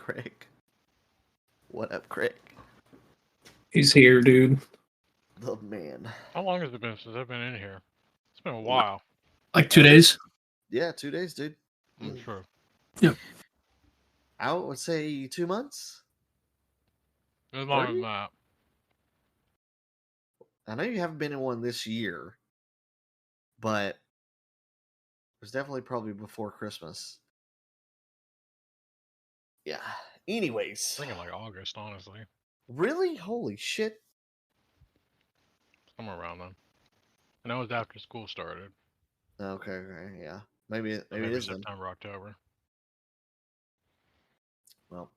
Craig. What up, Craig? He's here, dude. The man. How long has it been since I've been in here? It's been a while. Like 2 days? Yeah, 2 days, dude. I'm sure. Yep. I would say 2 months. It was longer 30? than that. I know you haven't been in one this year, but it was definitely probably before Christmas. Yeah. Anyways. I'm thinking like August, honestly. Really? Holy shit. Somewhere around then. And that was after school started. Okay, yeah. Maybe it is then. September, October. Well,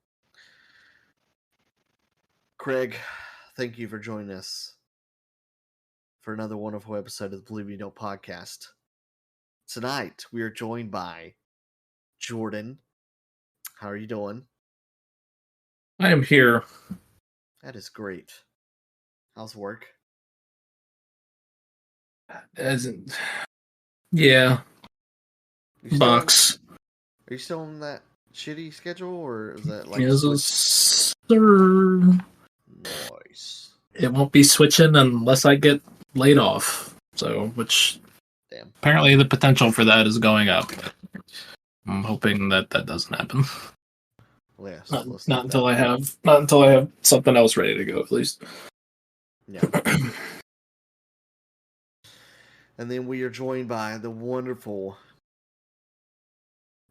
Craig, thank you for joining us for another wonderful episode of the Believe Me Don't podcast. Tonight, we are joined by Jordan. How are you doing? I am here. That is great. How's work? Yeah. You still- Box. Are you still on that shitty schedule, or is that like Yes, switch? sir. Nice. It won't be switching unless I get laid off. So, which Damn. apparently the potential for that is going up. I'm hoping that doesn't happen. Well, yeah, so Not until I have something else ready to go, at least. Yeah. And then we are joined by the wonderful,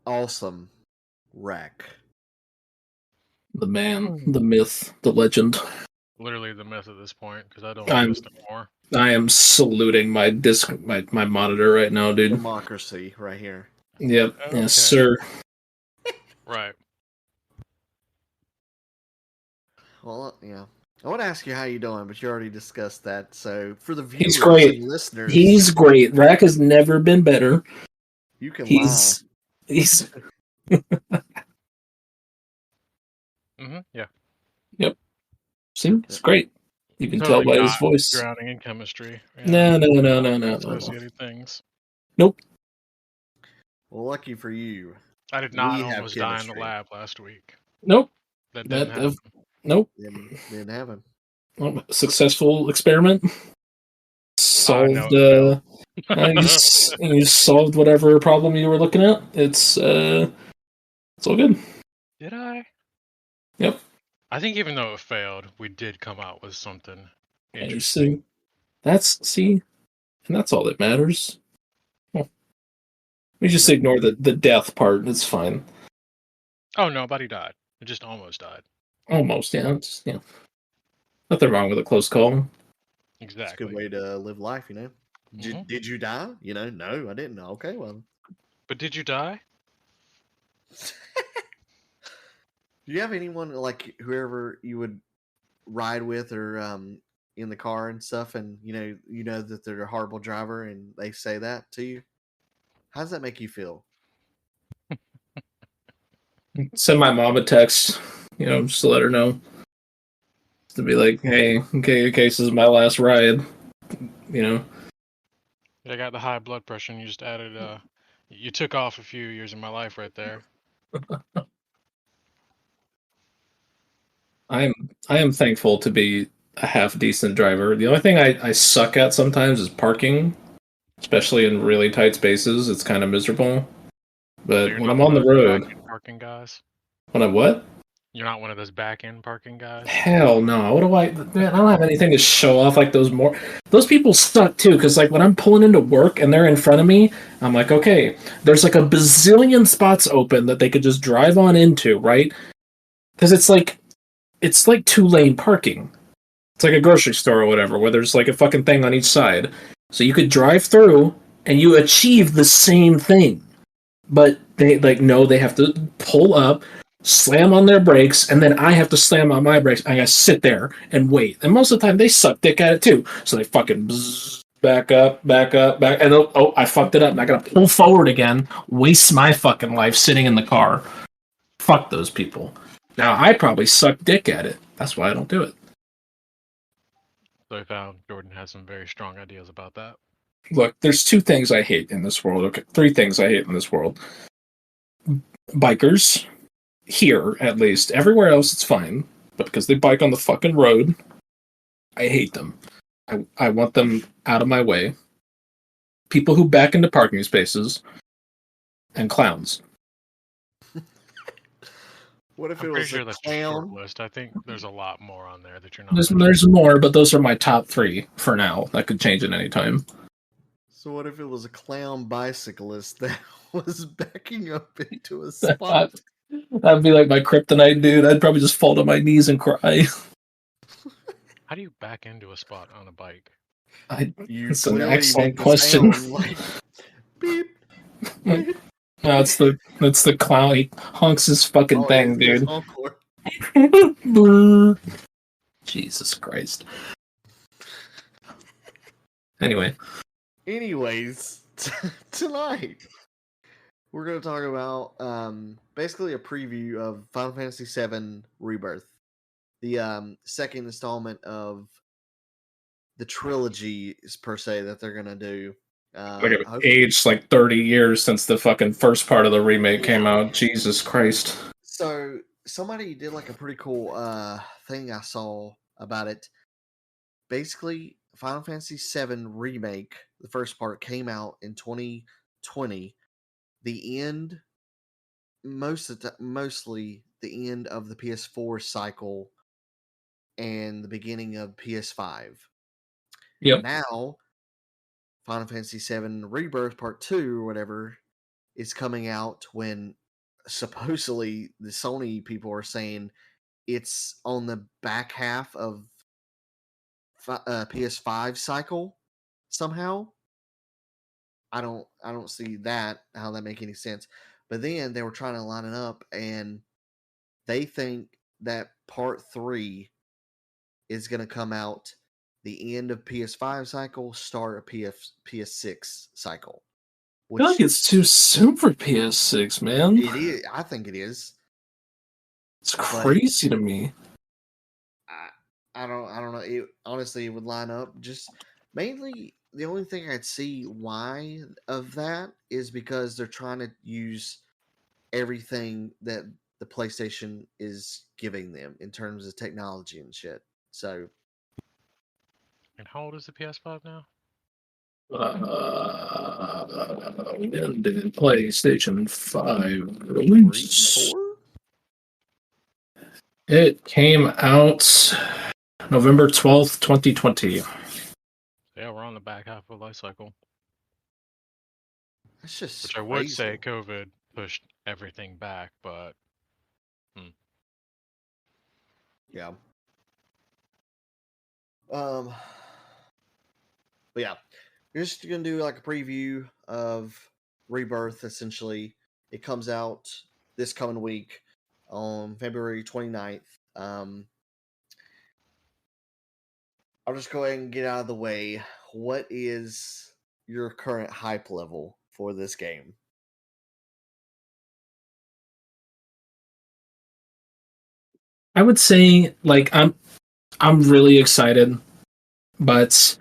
awesome Rack. The man, the myth, the legend. Literally the myth at this point, because I don't I'm- exist anymore. I am saluting my my monitor right now, dude. Democracy right here. Yep. Okay. Yes, sir. Right. Well, yeah. I want to ask you how you doing, but you already discussed that. So for the viewers great. and listeners, He's great. Rack has never been better. you can He's Yeah. see, it's great. You can Totally tell by his not voice. drowning in chemistry. No. Associated things. Nope. Well, lucky for you. I did not We have almost die in the chemistry. lab last week. Nope. That didn't happen. Nope. Didn't happen. Well, successful experiment. Solved. No. You solved whatever problem you were looking at. It's all good. Did I? Yep. I think even though it failed, we did come out with something And interesting. and that's all that matters. Well, we just ignore the death part. It's fine. Oh, nobody died. It just almost died. Almost, yeah. Nothing wrong with a close call. It's Exactly. a good way to live life, you know. Mhm. Did you die? No, I didn't. Okay, well. But did you die? Do you have anyone like whoever you would ride with or in the car and stuff, and you know that they're a horrible driver, and they say that to you? How does that make you feel? Send my mom a text, just to let her know. To be like, hey, okay, this is my last ride. I got the high blood pressure, and you just added. You took off a few years of my life right there. I am thankful to be a half decent driver. The only thing I suck at sometimes is parking, especially in really tight spaces. It's kind of miserable. But You're when not I'm one on the of those road, back-end parking guys. when I'm what? You're not one of those back-end parking guys. Hell no. What do man, I don't have anything to show off like those people suck too, because like when I'm pulling into work and they're in front of me, I'm like, okay, there's like a bazillion spots open that they could just drive on into, right? Because it's like 2-lane parking. It's like a grocery store or whatever, where there's like a fucking thing on each side. So you could drive through and you achieve the same thing. But they have to pull up, slam on their brakes, and then I have to slam on my brakes. I gotta sit there and wait. And most of the time they suck dick at it too. So they fucking back up, and I fucked it up. And I gotta pull forward again, waste my fucking life sitting in the car. Fuck those people. Now I probably suck dick at it. That's why I don't do it. So I found Jordan has some very strong ideas about that. Look, there's 2 things I hate in this world. Okay, 3 things I hate in this world. Bikers here, at least. Everywhere else, it's fine. But because they bike on the fucking road, I hate them. I want them out of my way. People who back into parking spaces and clowns. What if I'm it pretty was sure a that's a short clown? list. I think there's a lot more on there that you're not. There's more, but those are my top 3 for now. That could change at any time. So what if it was a clown bicyclist that was backing up into a spot? That'd be like my kryptonite, dude. I'd probably just fall to my knees and cry. How do you back into a spot on a bike? It's an excellent question. Sound, like, beep, beep. No, it's the clown. He honks his fucking thing, dude. Jesus Christ. Anyways, tonight we're going to talk about basically a preview of Final Fantasy VII Rebirth, the second installment of the trilogy, per se, that they're going to do. It aged like 30 years since the fucking first part of the remake came out. Jesus Christ. So somebody did like a pretty cool thing I saw about it. Basically, Final Fantasy VII Remake, the first part, came out in 2020. The end, mostly the end of the PS4 cycle and the beginning of PS5. Yep. Now, Final Fantasy VII Rebirth Part 2 or whatever is coming out when supposedly the Sony people are saying it's on the back half of PS5 cycle somehow. I don't see that, how that make any sense. But then they were trying to line it up, and they think that Part 3 is going to come out the end of PS5 cycle, start of PS6 cycle. I feel like it's too soon for PS6, man. It is. I think it is. It's crazy to me. I don't know. Honestly, it would line up. Just mainly, the only thing I'd see why of that is because they're trying to use everything that the PlayStation is giving them in terms of technology and shit. So. And how old is the PS5 now? When did PlayStation 5 release? It came out November 12th, 2020. Yeah, we're on the back half of the life cycle. That's just Which I would say COVID pushed everything back, but yeah. But yeah, we're just gonna do like a preview of Rebirth. Essentially, it comes out this coming week on February 29th. I'll just go ahead and get out of the way. What is your current hype level for this game? I would say, like, I'm really excited, but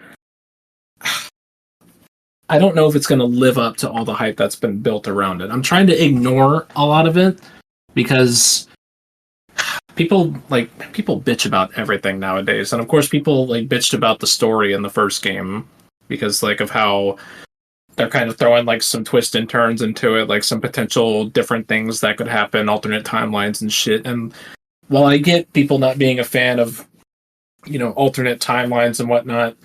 I don't know if it's going to live up to all the hype that's been built around it. I'm trying to ignore a lot of it because people bitch about everything nowadays, and of course people like bitched about the story in the first game because like of how they're kind of throwing like some twists and turns into it, like some potential different things that could happen, alternate timelines and shit. And while I get people not being a fan of, you know, alternate timelines and whatnot,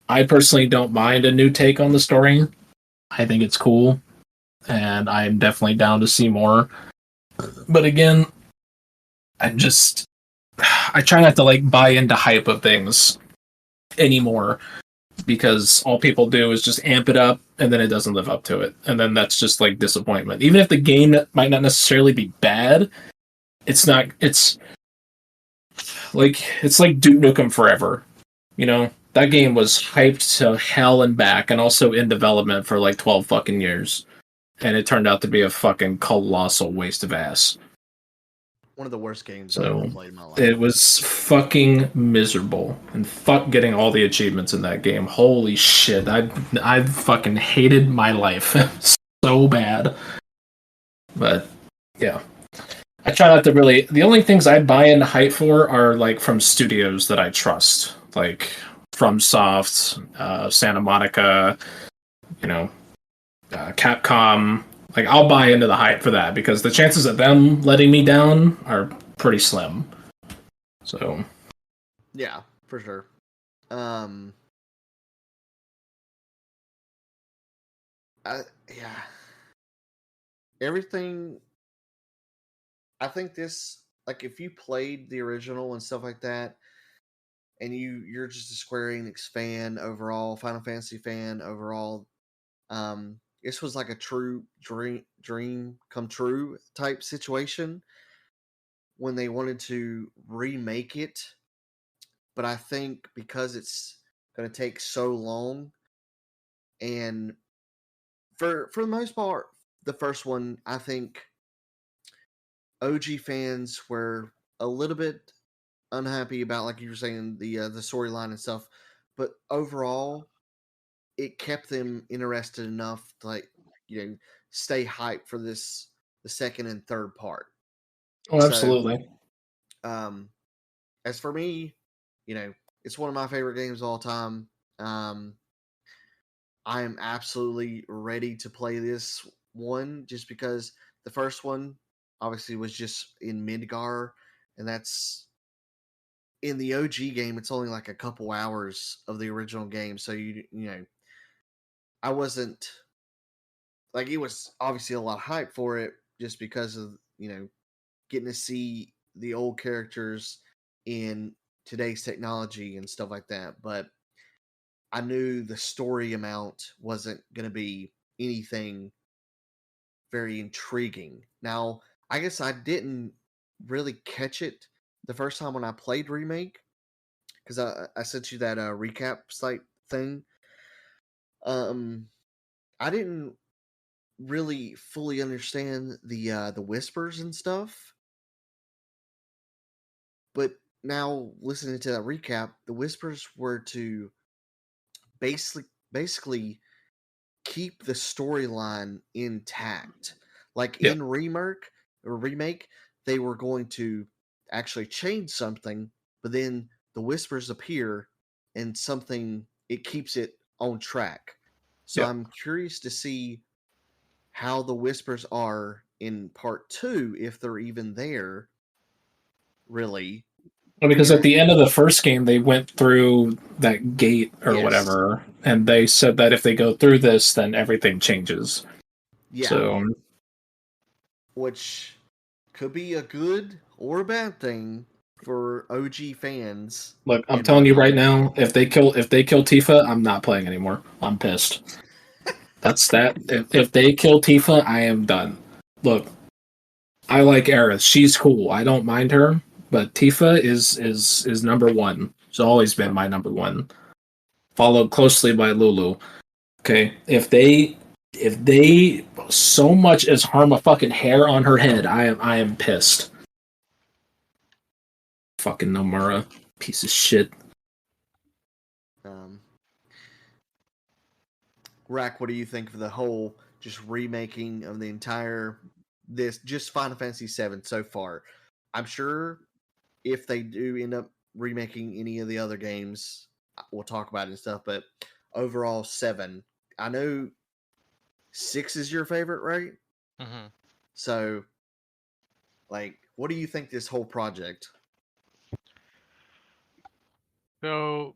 I personally don't mind a new take on the story. I think it's cool, and I'm definitely down to see more. But again, I try not to like buy into hype of things anymore, because all people do is just amp it up and then it doesn't live up to it. And then that's just like disappointment. Even if the game might not necessarily be bad, it's like Duke Nukem Forever. You know, that game was hyped to hell and back and also in development for like 12 fucking years. And it turned out to be a fucking colossal waste of ass. One of the worst games I've ever played in my life. It was fucking miserable, and fuck getting all the achievements in that game. Holy shit, I fucking hated my life so bad. But yeah, I try not to really. The only things I buy into hype for are like from studios that I trust, like FromSoft, Santa Monica, you know, Capcom. Like I'll buy into the hype for that because the chances of them letting me down are pretty slim. So Yeah, for sure. Yeah, everything. I think this, like, if you played the original and stuff like that, and you're just a Square Enix fan overall, Final Fantasy fan overall, this was like a true dream come true type situation when they wanted to remake it. But I think because it's going to take so long, and for the most part, the first one, I think OG fans were a little bit unhappy about, like you were saying, the storyline and stuff. But overall, it kept them interested enough to, like, stay hyped for the second and third part. oh, So, absolutely. As for me, it's one of my favorite games of all time. Um, I am absolutely ready to play this one just because the first one obviously was just in Midgar, and that's in the OG game. It's only like a couple hours of the original game, so I wasn't like, it was obviously a lot of hype for it just because of getting to see the old characters in today's technology and stuff like that. But I knew the story amount wasn't going to be anything very intriguing. Now, I guess I didn't really catch it the first time when I played Remake because I sent you that recap site thing. Um, I didn't really fully understand the whispers and stuff, but now listening to that recap, the whispers were to basically keep the storyline intact. Like Yeah. in remake, they were going to actually change something, but then the whispers appear and something, it keeps it on track. So Yeah. I'm curious to see how the whispers are in part two, if they're even there, really. Well, because at And the end of the first game, they went through that gate or yes, whatever, and they said that if they go through this, then everything changes. yeah, So, which could be a good or a bad thing for OG fans, look, I'm in telling my you right opinion. now, if they kill Tifa, I'm not playing anymore. I'm pissed. That's that. If they kill Tifa, I am done. Look, I like Aerith. She's cool. I don't mind her, but Tifa is number one. She's always been my number one, followed closely by Lulu. Okay, if they so much as harm a fucking hair on her head, I am pissed. Fucking Nomura, piece of shit. Um, Rack, what do you think of the whole just remaking of the entire this just Final Fantasy VII so far? I'm sure if they do end up remaking any of the other games, we'll talk about it and stuff. But overall, seven. I know six is your favorite, right? Hmm. So, like, what do you think this whole project? So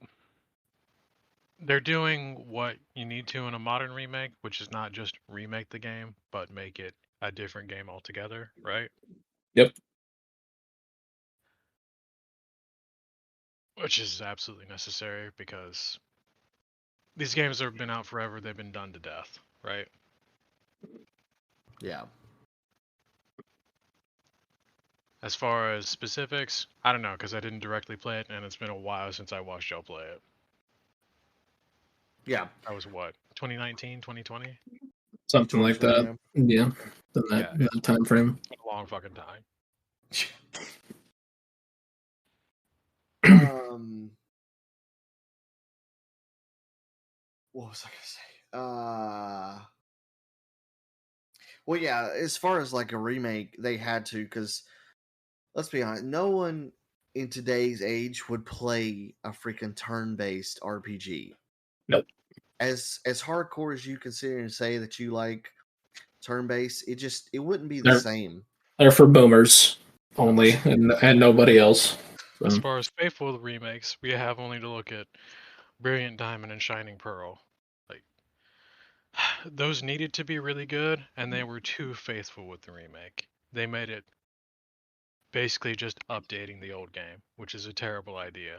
they're doing what you need to in a modern remake, which is not just remake the game, but make it a different game altogether, right? Yep. Which is absolutely necessary because these games have been out forever, they've been done to death, right? Yeah, As far as specifics, I don't know because I didn't directly play it and it's been a while since I watched y'all play it. yeah, That was what, 2019, 2020? Something like 2020. that. Yeah. Yeah, in that, Yeah, in that time frame. it's been a long fucking time. um, what was I gonna say? Well, yeah. As far as like a remake, they had to because let's be honest, no one in today's age would play a freaking turn-based RPG. Nope. As hardcore as you consider and say that you like turn-based, it wouldn't be the They're same. they're for boomers only, and nobody else. As So, far as faithful remakes, we have only to look at Brilliant Diamond and Shining Pearl. Like those needed to be really good, and they were too faithful with the remake. They made it basically just updating the old game, which is a terrible idea.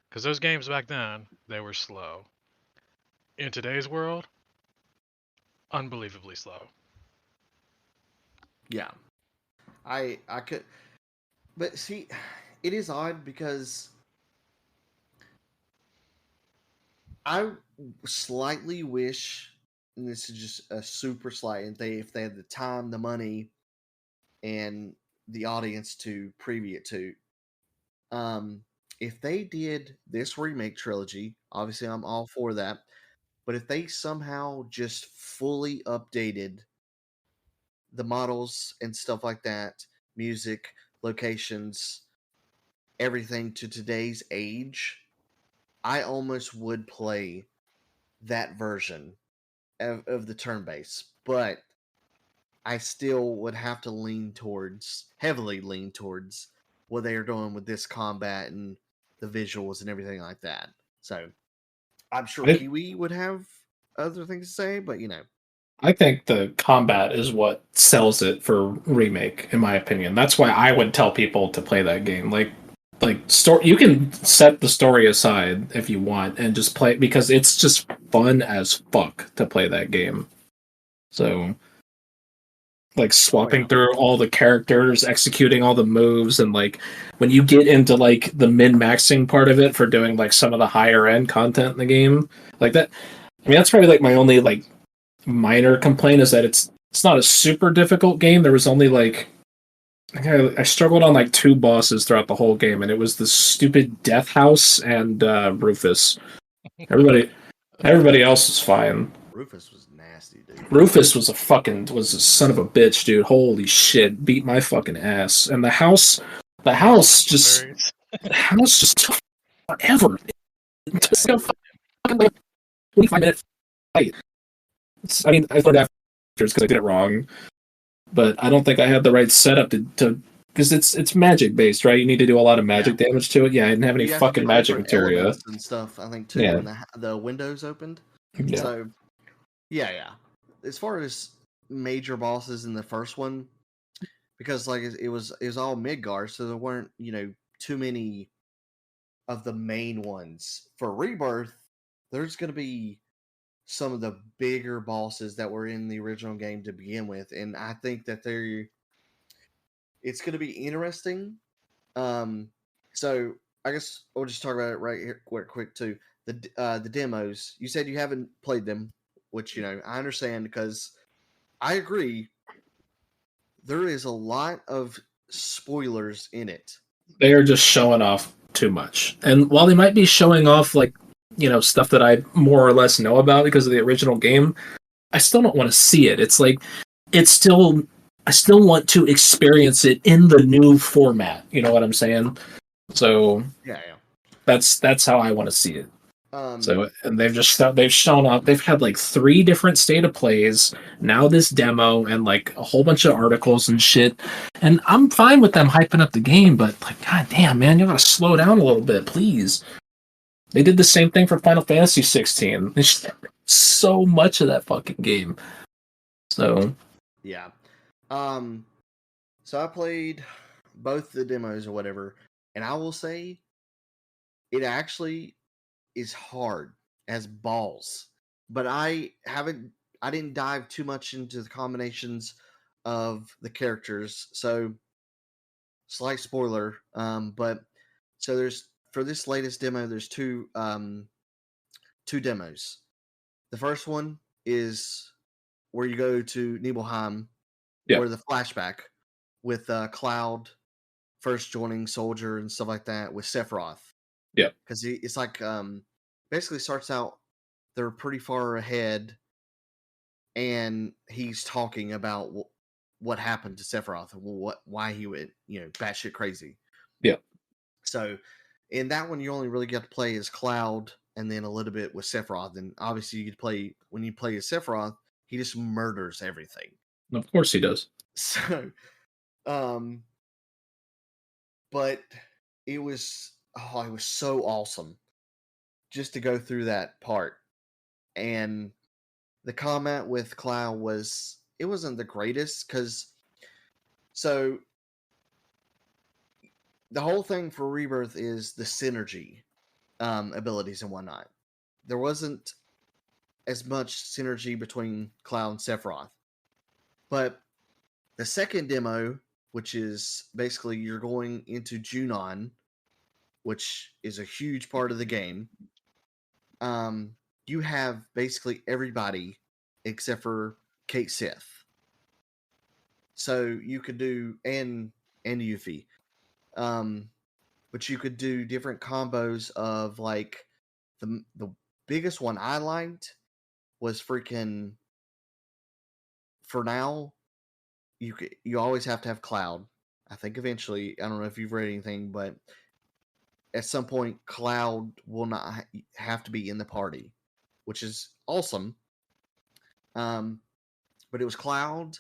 Because those games back then, they were slow. In today's world, unbelievably slow. Yeah, I could, but see, it is odd because I slightly wish, and this is just a super slight, and if they had the time, the money, and the audience to preview it to, if they did this remake trilogy, obviously I'm all for that. But if they somehow just fully updated the models and stuff like that, music, locations, everything to today's age, I almost would play that version of the turn base. But I still would have to heavily lean towards what they are doing with this combat and the visuals and everything like that. So I'm sure I, Kiwi would have other things to say, but I think the combat is what sells it for remake, in my opinion. That's why I would tell people to play that game. Like story, you can set the story aside if you want and just play it because it's just fun as fuck to play that game. So like oh yeah, swapping through all the characters, executing all the moves, and like when you get into like the min-maxing part of it for doing like some of the higher end content in the game, like that. I mean, that's probably like my only like minor complaint is that it's not a super difficult game. There was only like I struggled on like two bosses throughout the whole game, and it was the stupid Death House and Rufus. Everybody everybody else is fine. Rufus was nasty, dude. Rufus was a son of a bitch, dude. Holy shit, beat my fucking ass. And the house just Hilarious. the house just took forever. It took like a fucking like 25 minute fight. I mean, I learned after because I did it wrong, but I don't think I had the right setup to because it's magic based, right? You need to do a lot of magic damage to it. Yeah, I didn't have any You have to fucking do magic different materia. elements and stuff. I think too Yeah, when the windows opened. yeah. So yeah. As far as major bosses in the first one, because like it was all Midgar, so there weren't too many of the main ones. For Rebirth, there's going to be some of the bigger bosses that were in the original game to begin with, and I think that it's going to be interesting. So I guess we'll just talk about it right here, quick too. The demos. You said you haven't played them, which I understand because I agree. There is a lot of spoilers in it. They are just showing off too much. And while they might be showing off like stuff that I more or less know about because of the original game, I still don't want to see it. It's like it's still I still want to experience it in the new format. You know what I'm saying? So Yeah. that's how I want to see it. Um. So and they've shown up. They've had like 3 different state of plays. Now this demo and like a whole bunch of articles and shit. And I'm fine with them hyping up the game, but like, god damn, man, you gotta slow down a little bit, please. They did the same thing for Final Fantasy 16. There's so much of that fucking game. So Yeah. Um. So I played both the demos or whatever, and I will say it actually is hard as balls. But I didn't dive too much into the combinations of the characters. So slight spoiler. But so there's for this latest demo, there's two demos. The first one is where you go to Nibelheim, yeah, where the flashback with Cloud first joining Soldier and stuff like that with Sephiroth. yeah, Because it's like basically starts out they're pretty far ahead, and he's talking about what happened to Sephiroth and why he went, batshit crazy. Yeah. So in that one, you only really get to play as Cloud and then a little bit with Sephiroth. And obviously, when you play as Sephiroth, he just murders everything. Of course he does. So, but it was so awesome just to go through that part. And the combat with Cloud wasn't the greatest so the whole thing for Rebirth is the synergy abilities and whatnot. There wasn't as much synergy between Cloud and Sephiroth. But the second demo, which is basically you're going into Junon, which is a huge part of the game, you have basically everybody except for Kate Sith. So you could do and Yuffie. But you could do different combos of like the biggest one I liked was freaking for now you always have to have Cloud. I think eventually, I don't know if you've read anything, but at some point Cloud will not have to be in the party, which is awesome. But it was Cloud,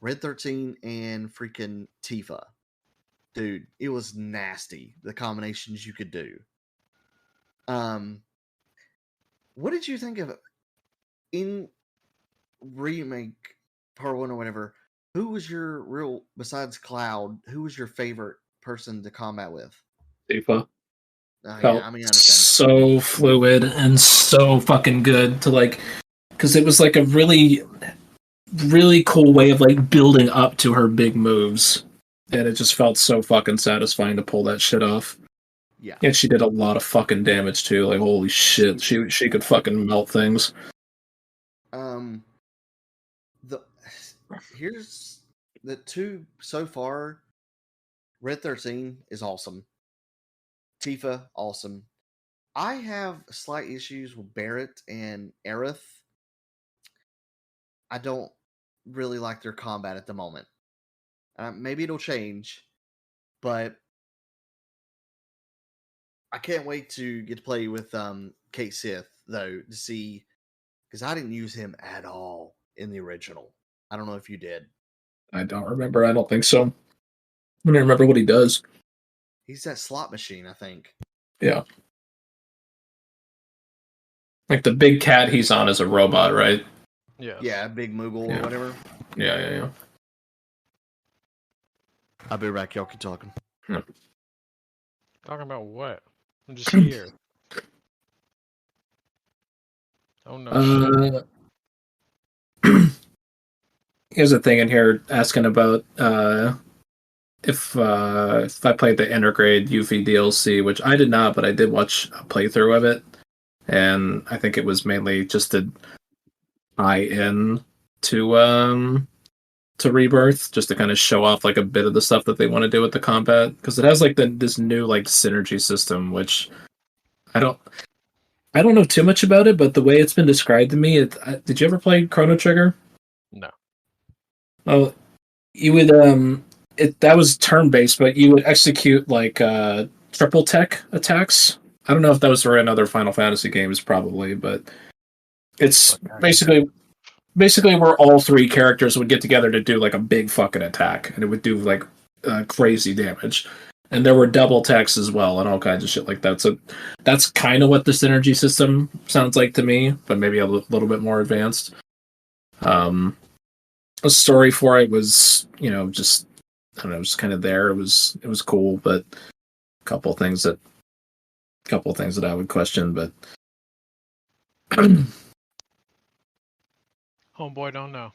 Red 13, and freaking Tifa. Dude, it was nasty, the combinations you could do. What did you think of it? In Remake Part 1 or whatever, who was your besides Cloud, who was your favorite person to combat with? Tifa. Yeah, Felt I understand. so fluid and so fucking good to like, because it was like a really, really cool way of like building up to her big moves. And it just felt so fucking satisfying to pull that shit off. Yeah. And she did a lot of fucking damage too. Like, holy shit, she could fucking melt things. Here's the two so far. Red 13 is awesome. Tifa, awesome. I have slight issues with Barrett and Aerith. I don't really like their combat at the moment. Maybe it'll change, but I can't wait to get to play with Kate Sith though to see, because I didn't use him at all in the original. I don't know if you did. I don't remember. I don't think so. I don't remember what he does. He's that slot machine, I think. Yeah. Like the big cat he's on is a robot, right? Yes. Yeah, Big Moogle or whatever. Yeah. I'll be back. Y'all keep talking. Yeah. Talking about what? I'm just here. Oh no. Here's a thing in here asking about if I played the Intergrade Yuffie DLC, which I did not, but I did watch a playthrough of it, and I think it was mainly just to tie in to Rebirth, just to kind of show off like a bit of the stuff that they want to do with the combat, because it has like this new like synergy system, which I don't know too much about it, but the way it's been described to me, did you ever play Chrono Trigger? No. Well, you would that was turn based, but you would execute like triple tech attacks. I don't know if that was for another Final Fantasy games, probably, but it's basically where all three characters would get together to do like a big fucking attack, and it would do like crazy damage. And there were double attacks as well, and all kinds of shit like that. So that's kind of what the synergy system sounds like to me, but maybe a little bit more advanced. The story for it was, just I don't know, just kind of there. It was cool, but a couple of things that I would question, but Homeboy don't know.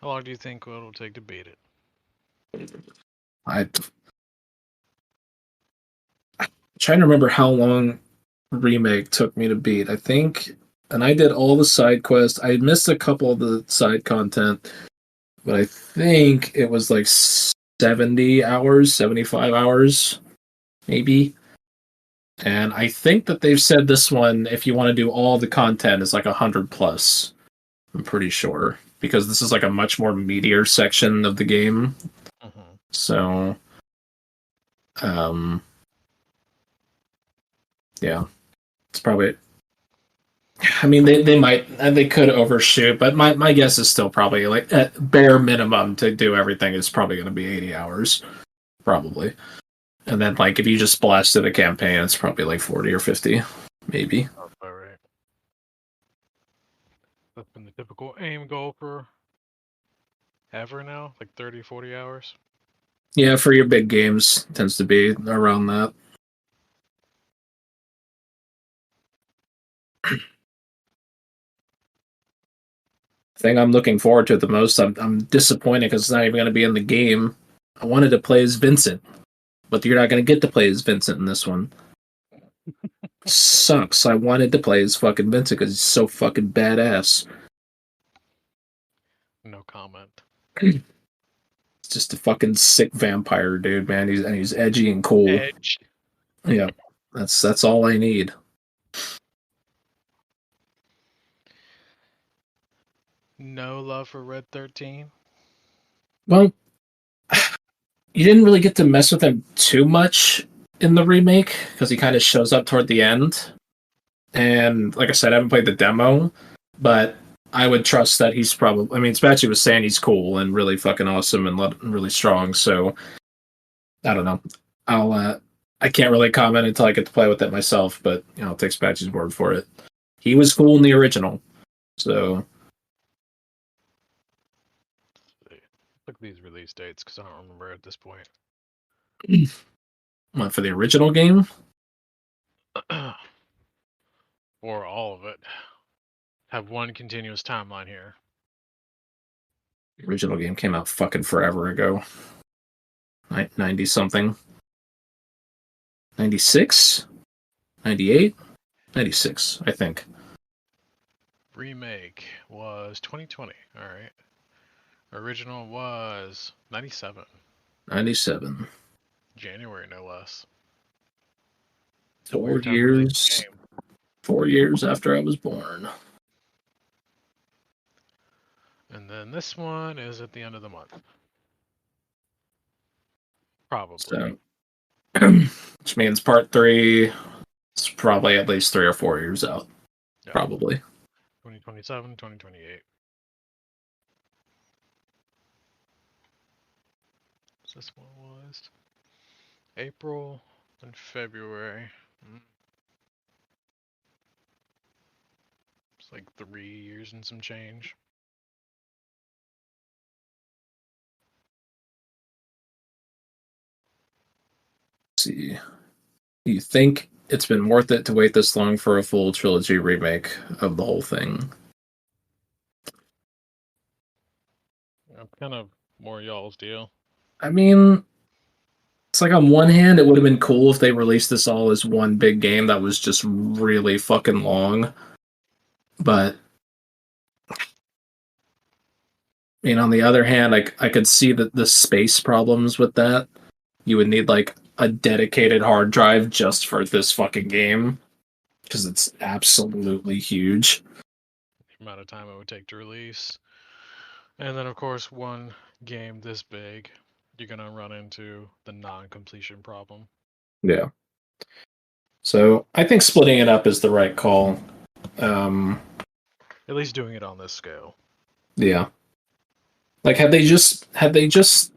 How long do you think it'll take to beat it? I'm trying to remember how long Remake took me to beat. I think, and I did all the side quests. I missed a couple of the side content, but I think it was like 70 hours, 75 hours, maybe. And I think that they've said this one, if you want to do all the content, is like 100 plus. I'm pretty sure, because this is like a much more meatier section of the game. Mm-hmm. So, yeah, it's probably. I mean, they could overshoot, but my guess is still probably like at bare minimum to do everything is probably going to be 80 hours, probably. And then like if you just blasted a campaign, it's probably like 40 or 50, maybe. All right. That's been the typical aim goal for ever now, like 30, 40 hours. Yeah, for your big games, tends to be around that. Thing I'm looking forward to the most. I'm disappointed because it's not even going to be in the game. I wanted to play as Vincent, but you're not going to get to play as Vincent in this one. Sucks. I wanted to play as fucking Vincent because he's so fucking badass. No comment. It's just a fucking sick vampire dude, man. He's edgy and cool. Edge. Yeah, that's all I need. No love for Red 13. Well, you didn't really get to mess with him too much in the remake because he kind of shows up toward the end. And like I said, I haven't played the demo, but I would trust that he's probably. I mean, Spatchy was saying he's cool and really fucking awesome and really strong. So I don't know. I can't really comment until I get to play with it myself. But I'll take Spatchy's word for it. He was cool in the original. So Look at these release dates because I don't remember at this point. what, for the original game? Or all of it. Have one continuous timeline here. The original game came out fucking forever ago. 90 something. 96? 98? 96, I think. Remake was 2020. All right. Original was 97. 97. January, no less. 4 years. 4 years after I was born. And then this one is at the end of the month. Probably. So, which means part 3 is probably at least 3 or 4 years out. Yeah. Probably. 2027, 2028. So this one was April and February. It's like 3 years and some change. Let's see. Do you think it's been worth it to wait this long for a full trilogy remake of the whole thing? I'm kind of more y'all's deal. I mean, it's like on one hand, it would have been cool if they released this all as one big game that was just really fucking long. But on the other hand, I could see that the space problems with that. You would need like a dedicated hard drive just for this fucking game because it's absolutely huge. The amount of time it would take to release. And then, of course, one game this big, you're going to run into the non-completion problem. Yeah. So I think splitting it up is the right call. At least doing it on this scale. Yeah. Like, had they just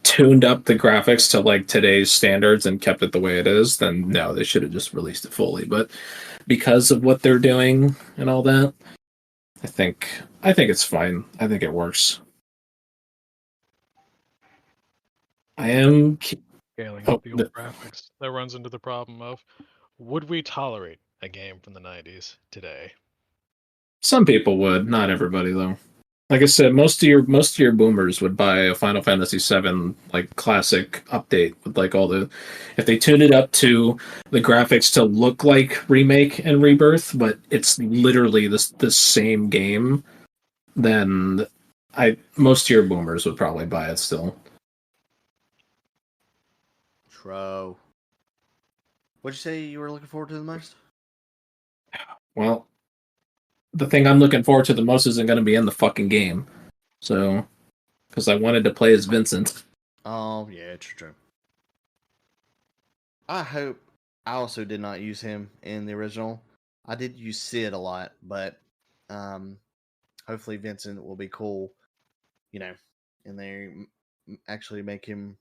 tuned up the graphics to like today's standards and kept it the way it is, then no, they should have just released it fully. But because of what they're doing and all that, I think it's fine. I think it works. I am scaling up the old graphics. That runs into the problem of, would we tolerate a game from the 90s today? Some people would, not everybody though. Like I said, most of your boomers would buy a Final Fantasy VII like classic update with like all the, if they tuned it up to the graphics to look like Remake and Rebirth, but it's literally the same game, then most of your boomers would probably buy it still. True. What'd you say you were looking forward to the most? Well, the thing I'm looking forward to the most isn't going to be in the fucking game. So, because I wanted to play as Vincent. Oh yeah, true. I hope. I also did not use him in the original. I did use Sid a lot, but hopefully Vincent will be cool. You know, and they actually make him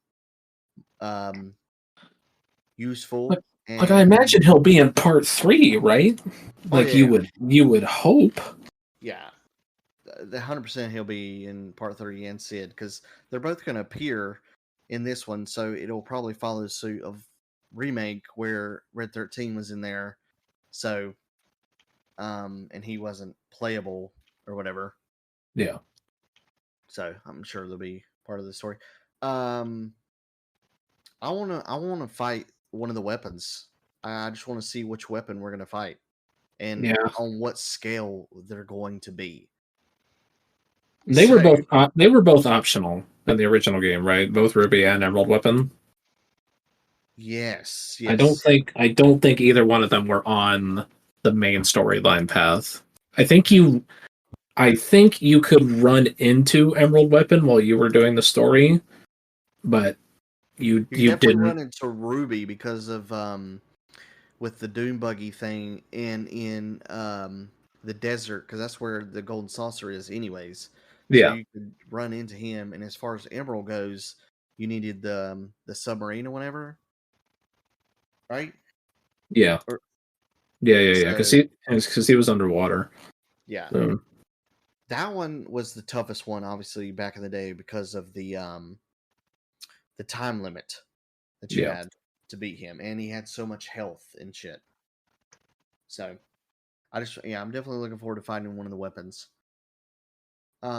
useful. Like I imagine he'll be in part 3, right? Like you would hope. Yeah, the 100% he'll be in part 3 and Sid because they're both going to appear in this one, so it'll probably follow the suit of remake where Red 13 was in there, so and he wasn't playable or whatever. Yeah. So I'm sure they'll be part of the story. I wanna fight one of the weapons. I just want to see which weapon we're gonna fight and on what scale they're going to be. They were both optional in the original game, right? Both Ruby and Emerald Weapon. Yes. I don't think either one of them were on the main storyline path. I think you could run into Emerald Weapon while you were doing the story, but you definitely didn't run into Ruby because of with the Doom Buggy thing in the desert, because that's where the golden saucer is anyways. So you could run into him, and as far as Emerald goes, you needed the submarine or whatever, right? Yeah. Because he was underwater. Yeah. So. That one was the toughest one, obviously, back in the day because of the time limit that you had to beat him, and he had so much health and shit. So, I'm definitely looking forward to finding one of the weapons. But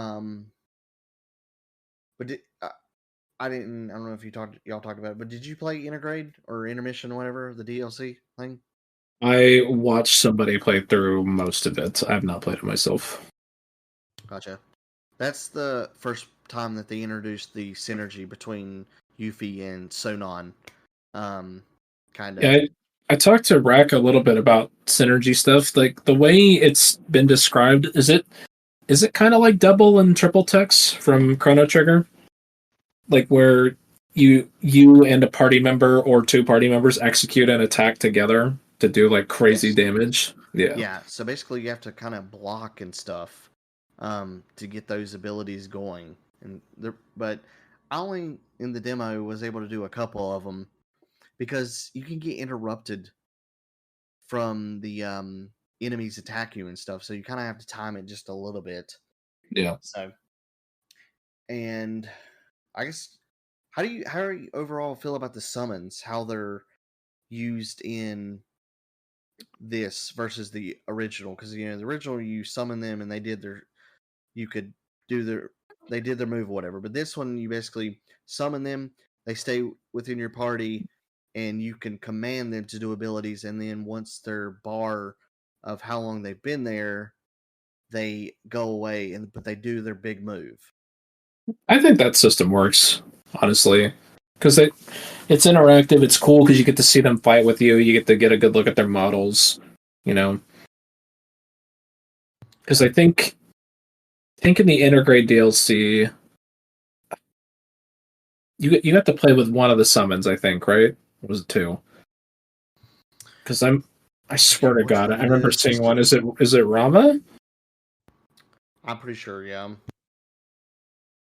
I don't know if y'all talked about it, but did you play Intergrade or Intermission or whatever, the DLC thing? I watched somebody play through most of it. I have not played it myself. Gotcha. That's the first time that they introduced the synergy between Yuffie and Sonon. Kind of. Yeah, I talked to Rack a little bit about synergy stuff. Like the way it's been described, is it kind of like double and triple text from Chrono Trigger? Like where you and a party member or two party members execute an attack together to do like crazy damage. Yeah. So basically, you have to kind of block and stuff to get those abilities going. But I only in the demo was able to do a couple of them because you can get interrupted from the enemies attack you and stuff. So you kind of have to time it just a little bit. Yeah. So, and I guess how do you overall feel about the summons? How they're used in this versus the original? Because the original you summon them and they did their move or whatever. But this one you basically summon them, they stay within your party, and you can command them to do abilities. And then once their bar of how long they've been there, they go away, but they do their big move. I think that system works, honestly, because it's interactive. It's cool because you get to see them fight with you. You get to get a good look at their models, Because I think in the Intergrade DLC, you got to play with one of the summons. I think, right? Or was it two? Because I swear to God, I remember seeing one. Is it Rama? I'm pretty sure, yeah.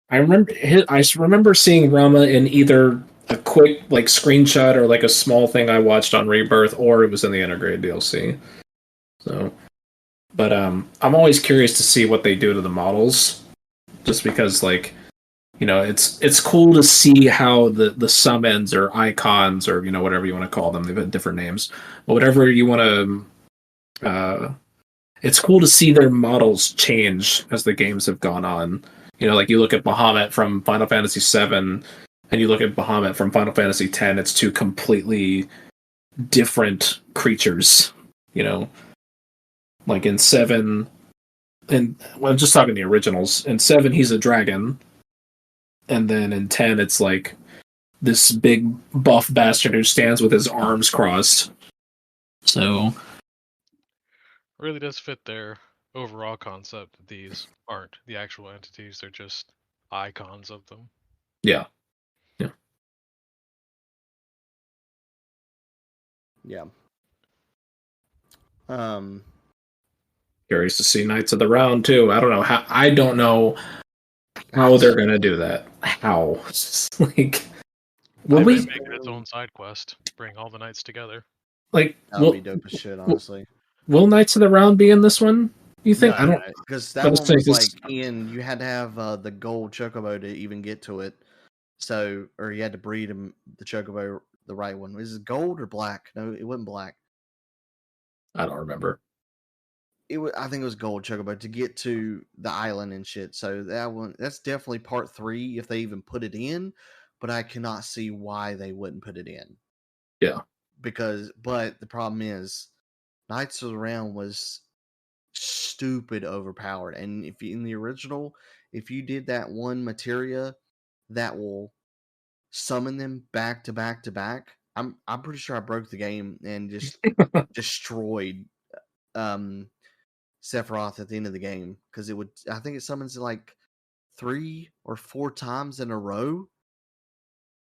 I remember seeing Rama in either a quick like screenshot or like a small thing I watched on Rebirth, or it was in the Integrated DLC. So, but I'm always curious to see what they do to the models, just because like it's cool to see how the summons or icons or whatever you want to call them, they've had different names, but whatever you want to. It's cool to see their models change as the games have gone on. Like you look at Bahamut from Final Fantasy VII, and you look at Bahamut from Final Fantasy X. It's two completely different creatures. Like in 7, and I'm just talking the originals. In 7, he's a dragon, and then in 10, it's like this big buff bastard who stands with his arms crossed. So really does fit their overall concept that these aren't the actual entities; they're just icons of them. Yeah. Yeah. Um. Curious to see Knights of the Round too. I don't know how. I don't know how they're gonna do that. How? Like, will I we? would make it its own side quest. Bring all the knights together. Like, That would be dope as shit, honestly. will Knights of the Round be in this one? You think? I No, don't. because I that was one was thinking, like you had to have the gold chocobo to even get to it. So, or you had to breed him the chocobo the right one. Is it gold or black? No, it wasn't black. I don't remember. It was, I think it was gold chocobo to get to the island and shit. So that's definitely part 3 if they even put it in. But I cannot see why they wouldn't put it in. Yeah. But the problem is, Knights of the Round was stupid overpowered, and if you in the original, if you did that one materia that will summon them back to back to back, I'm pretty sure I broke the game and just destroyed um Sephiroth at the end of the game, because I think it summons it like 3 or 4 times in a row.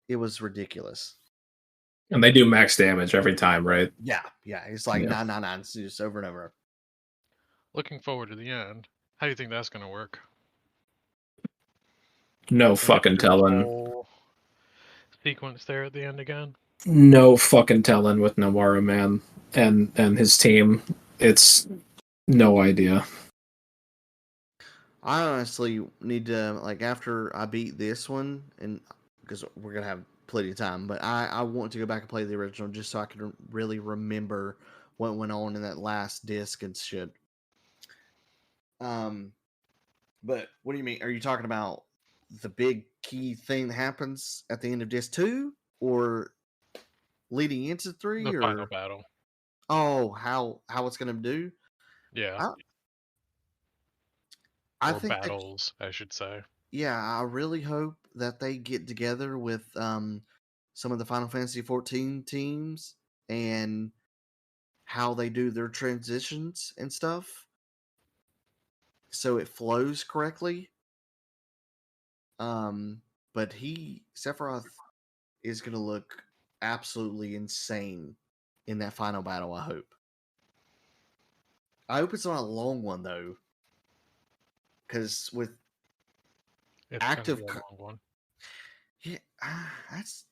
It was ridiculous. And they do max damage every time, right? Yeah, it's like Yeah. 999, it's just over and over. Looking forward to the end. How do you think that's gonna work? No Gonna fucking do the telling. whole sequence there at the end again. No fucking telling with Nomura, man, and his team. It's no idea. I honestly need to, like, after I beat this one, and because we're gonna have plenty of time, but I want to go back and play the original just so I can really remember what went on in that last disc and shit. But what do you mean? Are you talking about the big key thing that happens at the end of disc 2, or leading into 3, The final or battle. how it's gonna do? Yeah. I I Or think that battles, I should say. Yeah, I really hope that they get together with some of the Final Fantasy 14 teams and how they do their transitions and stuff, so it flows correctly. Um, but Sephiroth is gonna look absolutely insane in that final battle. I hope. I hope it's not a long one though, because with It's gonna be active, a long one. yeah, that's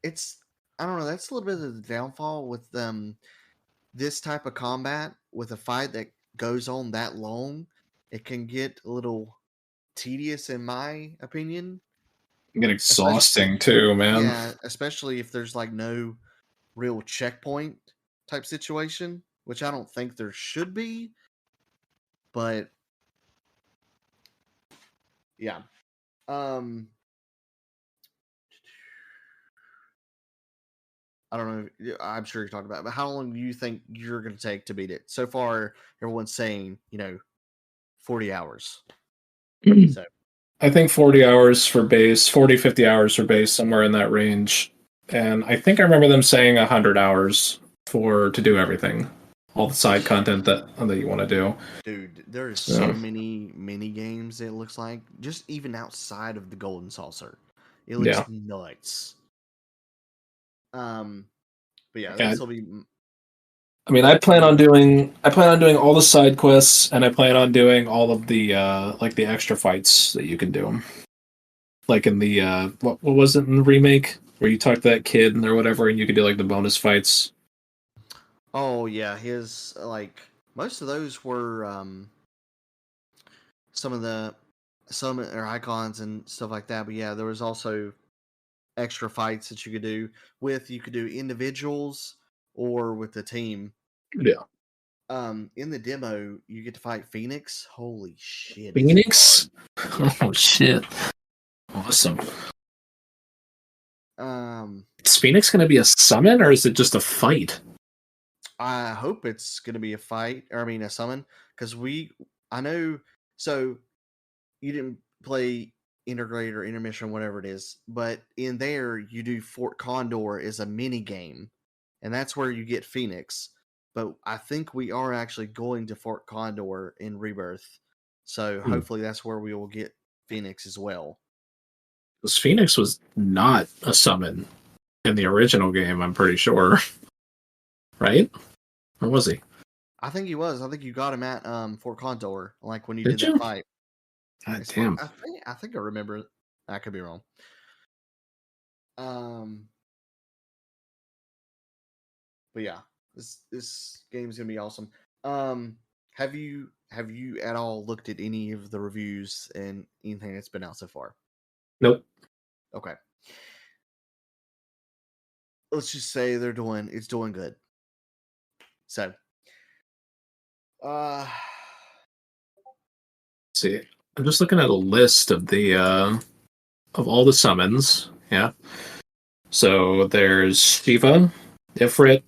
it's. I don't know. That's a little bit of the downfall with this type of combat. With a fight that goes on that long, it can get a little tedious, in my opinion. Get Especially, exhausting too, man. yeah, especially if there's like no real checkpoint type situation, which I don't think there should be. But yeah, um, I don't know. I'm sure you're talking about, but how long do you think you're going to take to beat it? So far, everyone's saying 40 hours. So I think 40 hours for base, 40, 50 hours for base, somewhere in that range. And I think I remember them saying 100 hours to do everything, all the side content that you want to do. dude, there's so So many mini games. It looks like just even outside of the Golden Saucer, it looks yeah, nuts. Um, but yeah, yeah. this will be. I mean, I plan on doing all the side quests, and I plan on doing all of the like the extra fights that you can do. Like in the what was it in the remake where you talk to that kid or whatever, and you could do like the bonus fights. Oh yeah, his most of those were some of the summon or icons and stuff like that. But yeah, there was also extra fights that you could do with. You could do individuals or with the team. Yeah, In the demo, you get to fight Phoenix. Holy shit, is it Phoenix. hard? Oh shit! Awesome. Yeah. Is Phoenix going to be a summon or is it just a fight? I hope it's gonna be a fight, or I mean a summon, because I know. So you didn't play Intergrade or Intermission, whatever it is, but in there you do Fort Condor is a mini game, and that's where you get Phoenix. but I think we are actually going to Fort Condor in Rebirth. So hopefully that's where we will get Phoenix as well. Because Phoenix was not a summon in the original game, I'm pretty sure. Right? Or was he? I think he was. I think you got him at Fort Condor, like when you Did did you? that fight. God damn. I think I remember. I could be wrong. But yeah, this game's gonna be awesome. Have you at all looked at any of the reviews and anything that's been out so far? Nope. Okay. Let's just say it's doing good. So, Let's see, I'm just looking at a list of the of all the summons. Yeah. So there's Shiva, Ifrit,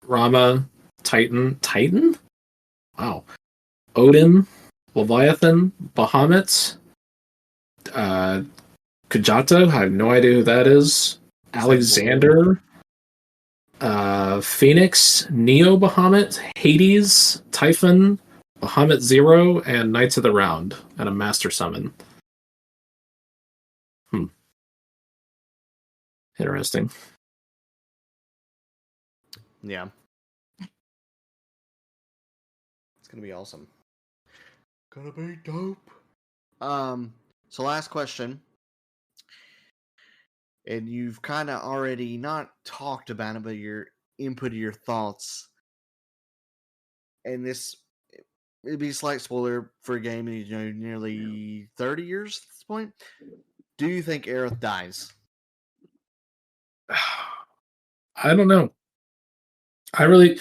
Rama, Titan. Wow. Odin, Leviathan, Bahamut, uh, Kajata. I have no idea who that is. Alexander, Phoenix, Neo Bahamut, Hades, Typhon, Bahamut Zero, and Knights of the Round, and a Master Summon. Interesting. yeah. It's gonna be awesome. Gonna be dope. So last question. And you've kind of already not talked about it, but your input, your thoughts. And this, it'd be a slight spoiler for a game in nearly 30 years at this point. Do you think Aerith dies? I don't know. I really,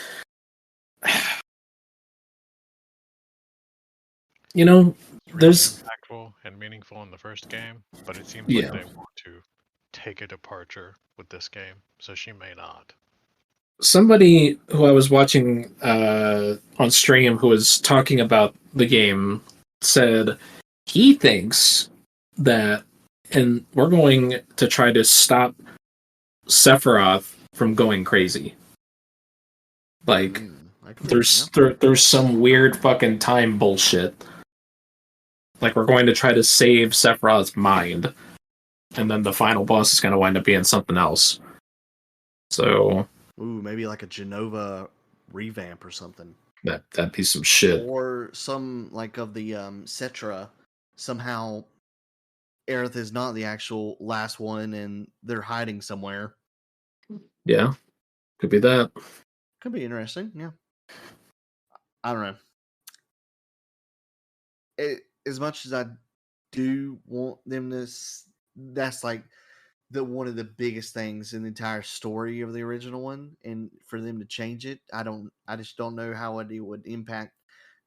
there's impactful and meaningful in the first game, but it seems Yeah. like they want to take a departure with this game, so she may not. Somebody who I was watching on stream who was talking about the game said he thinks that, and we're going to try to stop Sephiroth from going crazy. Like, there's some weird fucking time bullshit. Like, we're going to try to save Sephiroth's mind, and then the final boss is going to wind up being something else. So, maybe like a Genova revamp or something. That'd be some shit. Or some like of the Cetra. Somehow, Aerith is not the actual last one, and they're hiding somewhere. Yeah, could be that. Could be interesting. Yeah, I don't know. As much as I do want them to, that's like one of the biggest things in the entire story of the original one, and for them to change it, I just don't know how it would impact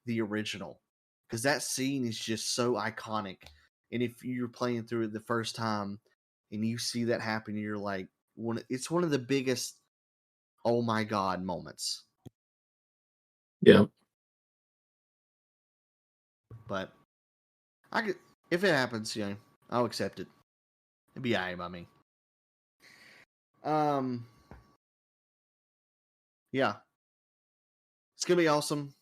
the original, because that scene is just so iconic. And if you're playing through it the first time and you see that happen, you're like, it's one of the biggest oh my god moments. Yeah. But if it happens, I'll accept it. It'd be alright by me. Yeah. It's gonna be awesome.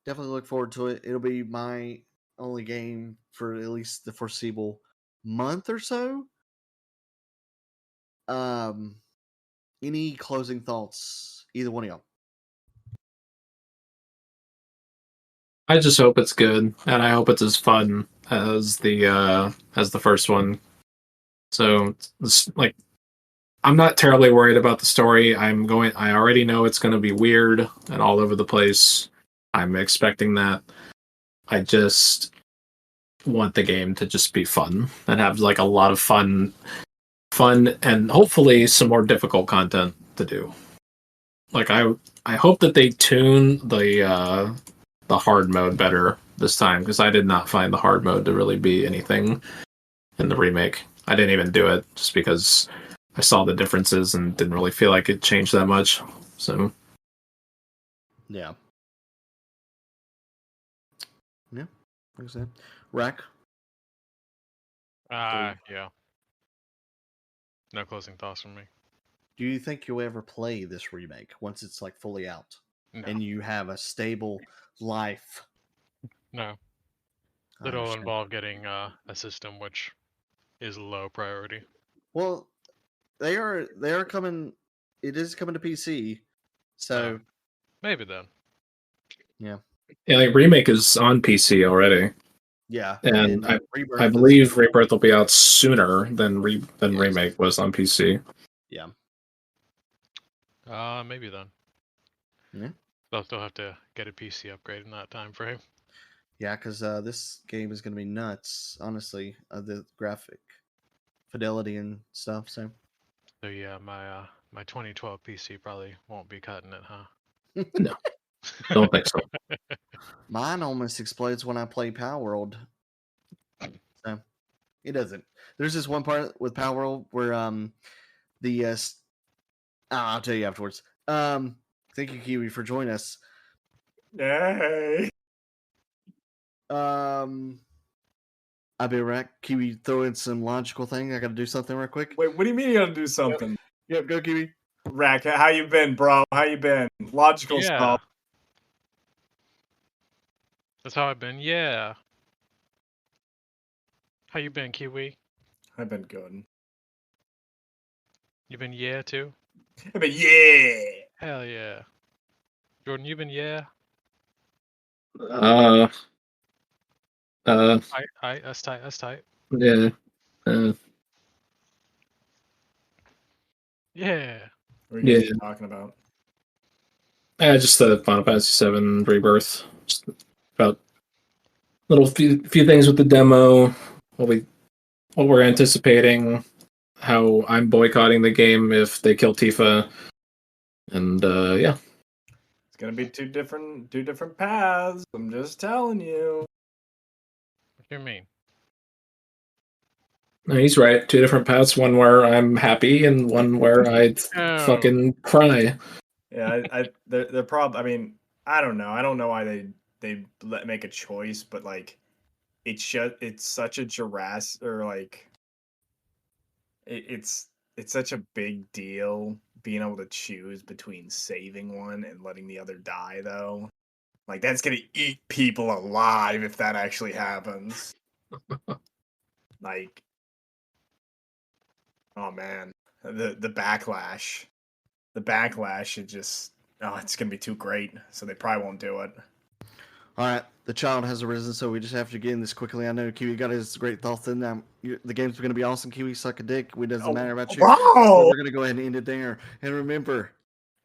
Definitely look forward to it. It'll be my only game for at least the foreseeable month or so. Any closing thoughts? Either one of y'all. I just hope it's good, and I hope it's as fun as the first one. So, like, I'm not terribly worried about the story. I already know it's going to be weird and all over the place. I'm expecting that. I just want the game to just be fun and have like a lot of fun, and hopefully some more difficult content to do. Like, I hope that they tune the hard mode better this time, because I did not find the hard mode to really be anything in the remake. I didn't even do it just because I saw the differences and didn't really feel like it changed that much. So yeah, like I said, Rack. Yeah. No closing thoughts from me. Do you think you'll ever play this remake once it's like fully out? No, and you have a stable life. no. I It'll understand. involve getting a system which is low priority. Well, they are coming. It is coming to PC, so Maybe then. yeah, Yeah, like Remake is on PC already, yeah. and I Rebirth believe Rebirth will be out sooner than Yes. Remake was on PC. Yeah. Maybe then. Yeah. They'll still have to get a PC upgrade in that time frame. Yeah, because this game is going to be nuts, honestly. The graphic fidelity and stuff. So So yeah, my 2012 PC probably won't be cutting it, huh? No, don't think so. mine almost explodes when I play Power World. So it doesn't. There's this one part with Power World where I'll tell you afterwards. Thank you, Kiwi, for joining us. Yay! I'll be right back. Kiwi, throw in some logical thing. I got to do something real quick. Wait, what do you mean you gotta do something? Yep, go Kiwi. Rack, how you been, bro? How you been? Logical Yeah. stuff. That's how I've been. Yeah. How you been, Kiwi? I've been good. You been yeah too? I've been yeah. Hell yeah. Jordan, you been yeah? Uh, That's tight. That's tight. yeah. Yeah. What are you guys Yeah. talking about? Just the Final Fantasy VII Rebirth. Just about little few things with the demo. What we're anticipating. How I'm boycotting the game if they kill Tifa. And yeah. It's gonna be two different paths. I'm just telling you. What do you mean? No, he's right. Two different paths. One where I'm happy, and one where I Oh. fucking cry. Yeah, they're probably. I mean, I don't know. I don't know why they make a choice, but like, it's such a Jurassic or like, it's such a big deal being able to choose between saving one and letting the other die, though. Like, that's gonna eat people alive if that actually happens. Like, oh man, the backlash, it just it's gonna be too great. So they probably won't do it. All right, the child has arisen, so we just have to get in this quickly. I know Kiwi got his great thoughts in them. The game's going to be awesome. Kiwi, suck a dick. It doesn't matter about you. Wow! So we're going to go ahead and end it there. And remember,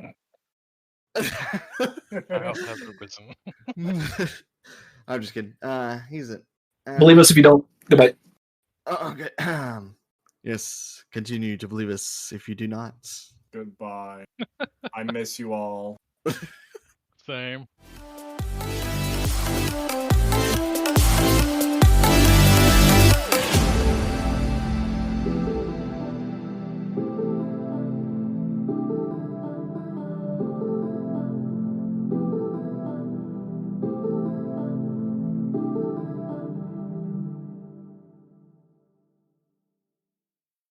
I also have arisen. I'm just kidding. He's it. Believe us if you don't. Goodbye. Okay. Yes, continue to believe us if you do not. Goodbye. I miss you all. Same.